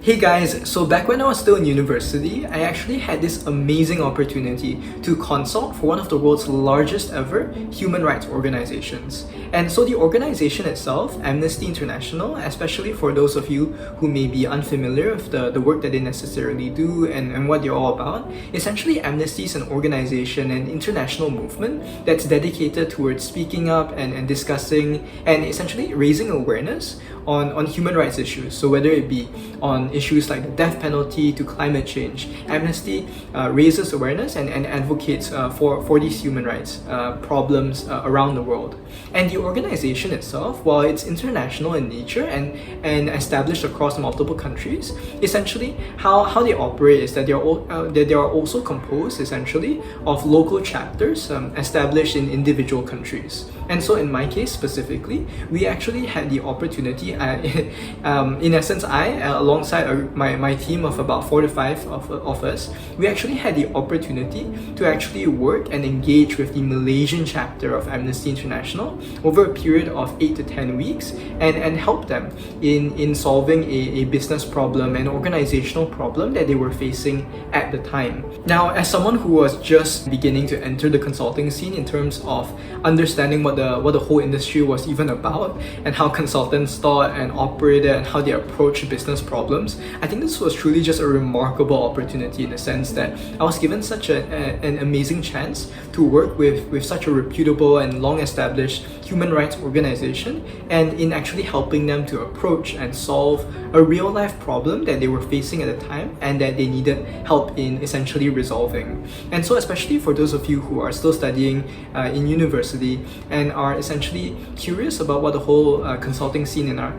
Hey guys, so back when I was still in university, I actually had this amazing opportunity to consult for one of the world's largest ever human rights organizations. And so the organization itself, Amnesty International, especially for those of you who may be unfamiliar with the work that they necessarily do and what they're all about, essentially Amnesty is an organization, an international movement that's dedicated towards speaking up and discussing and essentially raising awareness on human rights issues. So whether it be on issues like the death penalty to climate change, Amnesty raises awareness and advocates for these human rights problems around the world. And the organization itself, while it's international in nature and established across multiple countries, essentially how they operate is that they are also composed essentially of local chapters established in individual countries. And so in my case specifically, we actually had the opportunity, in essence alongside my team of about 4 to 5 of us, we actually had the opportunity to actually work and engage with the Malaysian chapter of Amnesty International over a period of 8 to 10 weeks and help them in solving a business problem, an organizational problem that they were facing at the time. Now, as someone who was just beginning to enter the consulting scene in terms of understanding what the whole industry was even about and how consultants thought and operated and how they approach business problems, I think this was truly just a remarkable opportunity in the sense that I was given such an amazing chance to work with such a reputable and long-established human rights organization and in actually helping them to approach and solve a real-life problem that they were facing at the time and that they needed help in essentially resolving. And so especially for those of you who are still studying in university and are essentially curious about what the whole consulting scene in our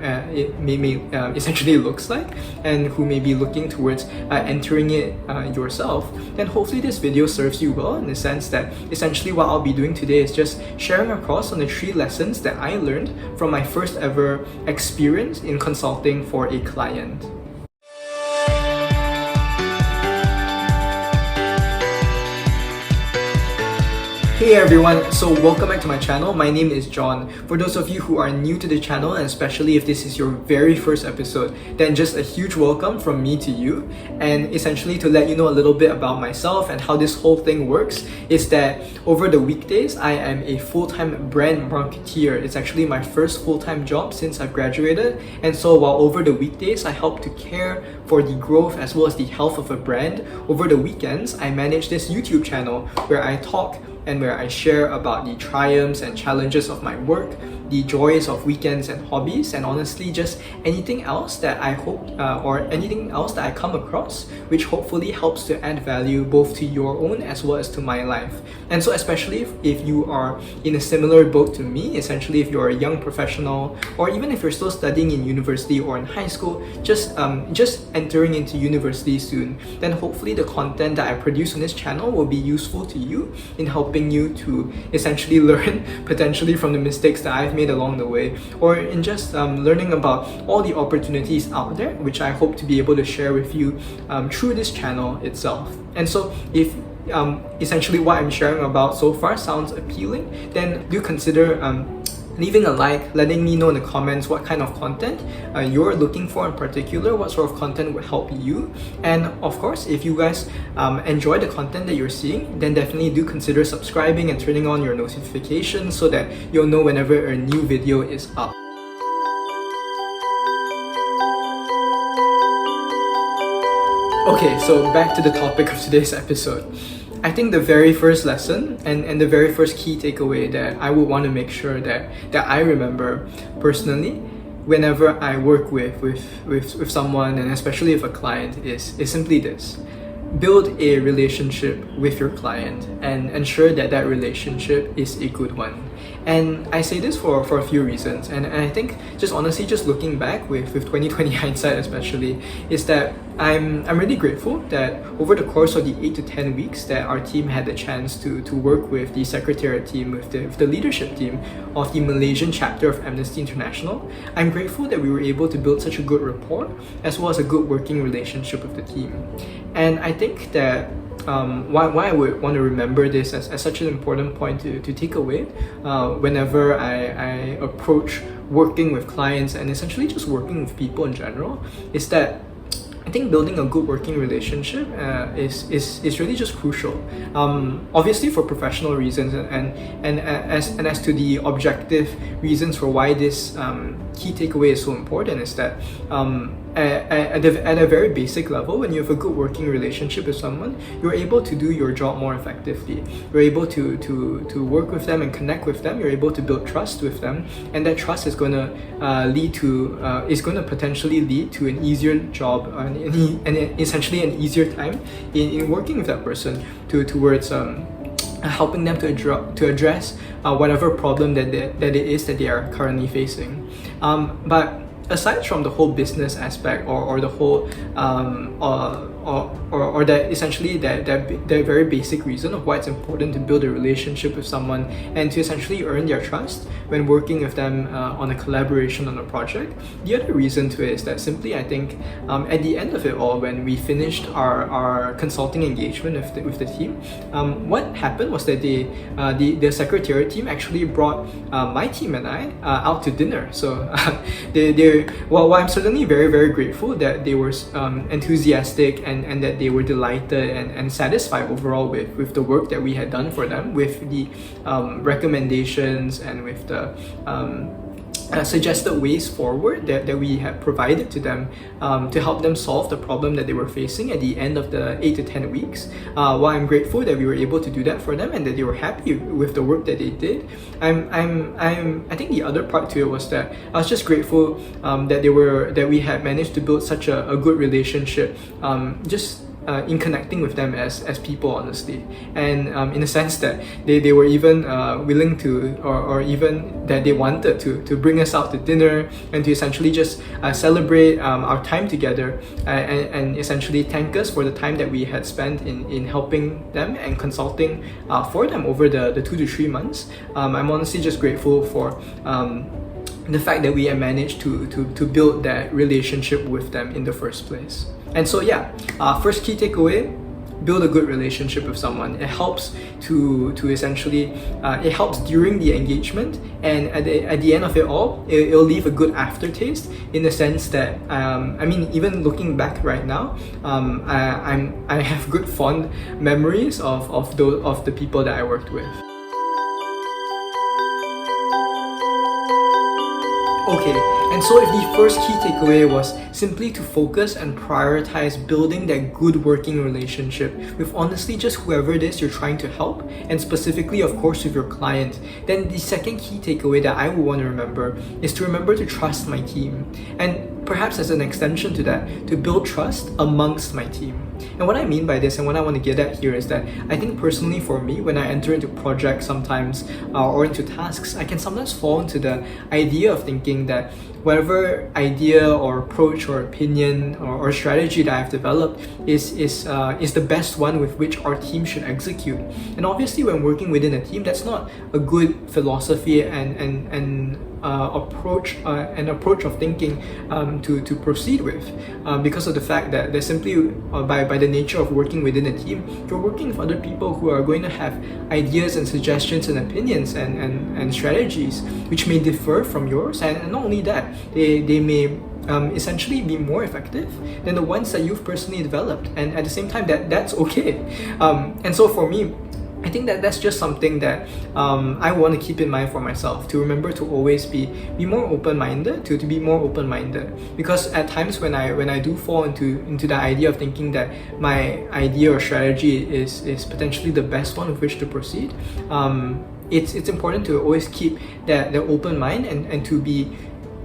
essentially looks like and who may be looking towards entering it yourself, then hopefully this video serves you well in the sense that essentially what I'll be doing today is just sharing across on the 3 lessons that I learned from my first ever experience in consulting for a client. Hey everyone, so welcome back to my channel. My name is John. For those of you who are new to the channel, and especially if this is your very first episode, then just a huge welcome from me to you. And essentially to let you know a little bit about myself and how this whole thing works is that over the weekdays, I am a full-time brand marketeer. It's actually my first full-time job since I've graduated. And so while over the weekdays, I help to care for the growth as well as the health of a brand, over the weekends, I manage this YouTube channel where I talk and where I share about the triumphs and challenges of my work, the joys of weekends and hobbies, and honestly just anything else that I hope or anything else that I come across which hopefully helps to add value both to your own as well as to my life. And so especially if you are in a similar boat to me, essentially if you're a young professional or even if you're still studying in university or in high school, just entering into university soon, then hopefully the content that I produce on this channel will be useful to you in helping you to essentially learn potentially from the mistakes that I've made along the way, or in just learning about all the opportunities out there which I hope to be able to share with you through this channel itself. And so if essentially what I'm sharing about so far sounds appealing, then do consider leaving a like, letting me know in the comments what kind of content you're looking for in particular, what sort of content would help you. And of course, if you guys enjoy the content that you're seeing, then definitely do consider subscribing and turning on your notifications so that you'll know whenever a new video is up. Okay, so back to the topic of today's episode. I think the very first lesson and the very first key takeaway that I would want to make sure that I remember personally whenever I work with someone and especially with a client is simply this: build a relationship with your client and ensure that that relationship is a good one. And I say this for a few reasons, and I think just honestly just looking back with 2020 hindsight especially, is that I'm really grateful that over the course of the 8 to 10 weeks that our team had the chance to work with the secretariat team, with the leadership team of the Malaysian chapter of Amnesty International. I'm grateful that we were able to build such a good rapport as well as a good working relationship with the team. And I think that why I would want to remember this as such an important point to take away whenever I approach working with clients and essentially just working with people in general is that I think building a good working relationship is really just crucial. Obviously, for professional reasons, and as to the objective reasons for why this key takeaway is so important is that at a very basic level, when you have a good working relationship with someone, you're able to do your job more effectively. You're able to work with them and connect with them. You're able to build trust with them, and that trust is going to potentially lead to an easier job and essentially an easier time in working with that person towards helping them to address whatever problem that it is that they are currently facing. But aside from the whole business aspect or the whole or that essentially that very basic reason of why it's important to build a relationship with someone and to essentially earn their trust when working with them on a collaboration on a project, the other reason to it is that simply I think at the end of it all, when we finished our consulting engagement with the team, what happened was that the secretariat team actually brought my team and I out to dinner. So while I'm certainly very, very grateful that they were enthusiastic and that they were delighted and satisfied overall with the work that we had done for them, with the recommendations and with the suggested ways forward that we have provided to them to help them solve the problem that they were facing at the end of the 8 to 10 weeks. While I'm grateful that we were able to do that for them and that they were happy with the work that they did, I think the other part to it was that I was just grateful that we had managed to build such a good relationship in connecting with them as people, honestly, and in a sense that they were even willing to or even that they wanted to bring us out to dinner and to essentially just celebrate our time together and essentially thank us for the time that we had spent in helping them and consulting for them over the 2 to 3 months. I'm honestly just grateful for the fact that we had managed to build that relationship with them in the first place. And so first key takeaway, build a good relationship with someone. It helps to essentially, it helps during the engagement, and at the end of it all, it'll leave a good aftertaste in the sense that, even looking back right now, I have good fond memories of the people that I worked with. Okay, and so if the first key takeaway was simply to focus and prioritize building that good working relationship with honestly just whoever it is you're trying to help, and specifically of course with your client, then the second key takeaway that I would want to remember is to remember to trust my team, and perhaps as an extension to that, to build trust amongst my team. And what I mean by this and what I want to get at here is that I think personally for me, when I enter into projects sometimes or into tasks, I can sometimes fall into the idea of thinking that whatever idea or approach or opinion or strategy that I've developed is the best one with which our team should execute. And obviously when working within a team, that's not a good philosophy and approach of thinking to proceed with, because of the fact that they're simply by the nature of working within a team, you're working with other people who are going to have ideas and suggestions and opinions and strategies which may differ from yours, and not only that, they may essentially be more effective than the ones that you've personally developed, and at the same time that's okay. And so for me, I think that's just something that I want to keep in mind for myself, to remember to always be more open-minded, to be more open-minded, because at times when I do fall into the idea of thinking that my idea or strategy is potentially the best one with which to proceed, it's important to always keep that open mind and to be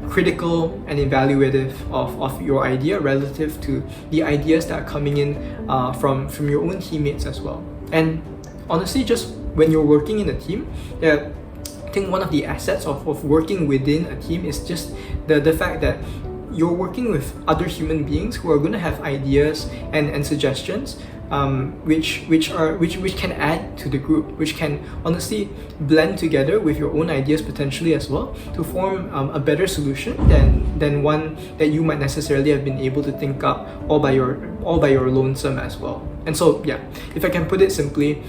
critical and evaluative of your idea relative to the ideas that are coming in from your own teammates as well. And honestly, just when you're working in a team, I think one of the assets of working within a team is just the fact that you're working with other human beings who are going to have ideas and suggestions which can add to the group, which can honestly blend together with your own ideas potentially as well to form a better solution than one that you might necessarily have been able to think up all by your lonesome as well. And so if I can put it simply,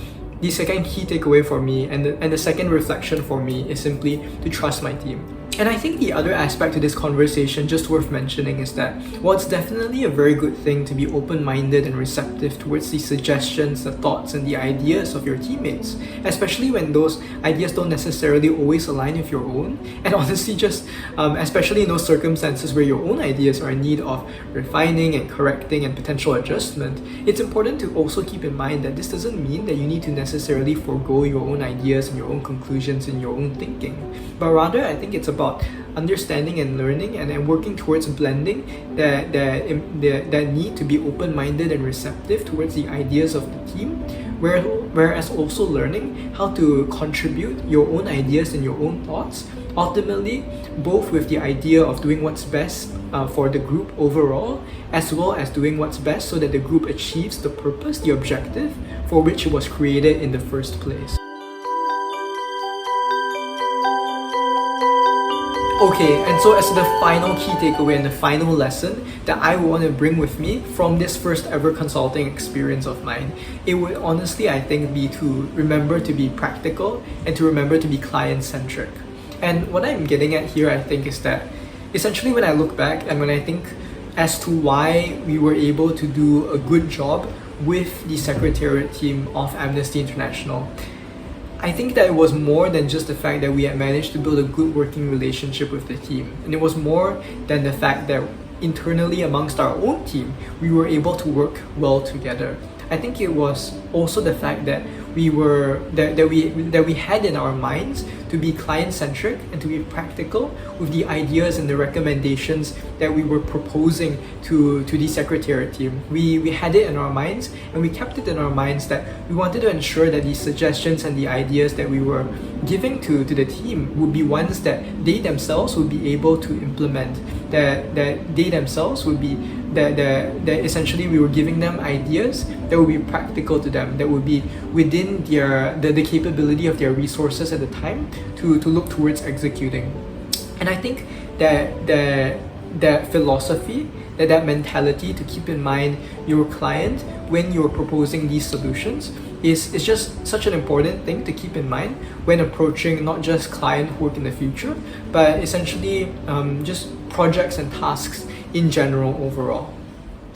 the second key takeaway for me and the second reflection for me is simply to trust my team. And I think the other aspect to this conversation, just worth mentioning, is that while it's definitely a very good thing to be open-minded and receptive towards the suggestions, the thoughts, and the ideas of your teammates, especially when those ideas don't necessarily always align with your own, and honestly just, especially in those circumstances where your own ideas are in need of refining and correcting and potential adjustment, it's important to also keep in mind that this doesn't mean that you need to necessarily forego your own ideas and your own conclusions and your own thinking, but rather I think it's about understanding and learning and working towards blending that need to be open-minded and receptive towards the ideas of the team, whereas also learning how to contribute your own ideas and your own thoughts, ultimately both with the idea of doing what's best for the group overall, as well as doing what's best so that the group achieves the purpose, the objective for which it was created in the first place. Okay, and so as the final key takeaway and the final lesson that I want to bring with me from this first ever consulting experience of mine, it would honestly, I think, be to remember to be practical and to remember to be client-centric. And what I'm getting at here, I think, is that essentially when I look back and when I think as to why we were able to do a good job with the secretariat team of Amnesty International, I think that it was more than just the fact that we had managed to build a good working relationship with the team. And it was more than the fact that internally amongst our own team, we were able to work well together. I think it was also the fact that we had in our minds to be client-centric and to be practical with the ideas and the recommendations that we were proposing to the secretariat team. We had it in our minds and we kept it in our minds that we wanted to ensure that the suggestions and the ideas that we were giving to the team would be ones that they themselves would be able to implement, that they themselves would be that essentially we were giving them ideas that would be practical to them, that would be within the capability of their resources at the time to look towards executing. And I think that philosophy, that mentality to keep in mind your client when you're proposing these solutions is just such an important thing to keep in mind when approaching not just client work in the future, but essentially just projects and tasks in general overall.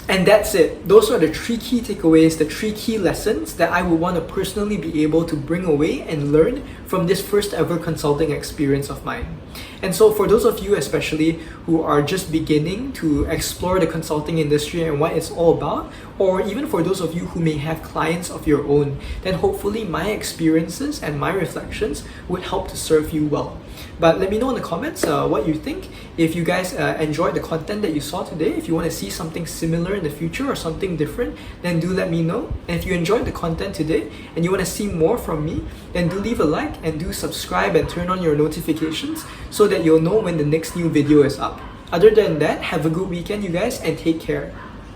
And that's it. Those are the 3 key takeaways, the 3 key lessons that I would want to personally be able to bring away and learn from this first ever consulting experience of mine. And so for those of you especially who are just beginning to explore the consulting industry and what it's all about, or even for those of you who may have clients of your own, then hopefully my experiences and my reflections would help to serve you well. But let me know in the comments what you think. If you guys enjoyed the content that you saw today, if you want to see something similar in the future or something different, then do let me know. And if you enjoyed the content today and you want to see more from me, then do leave a like and do subscribe and turn on your notifications so that you'll know when the next new video is up. Other than that, have a good weekend, you guys, and take care.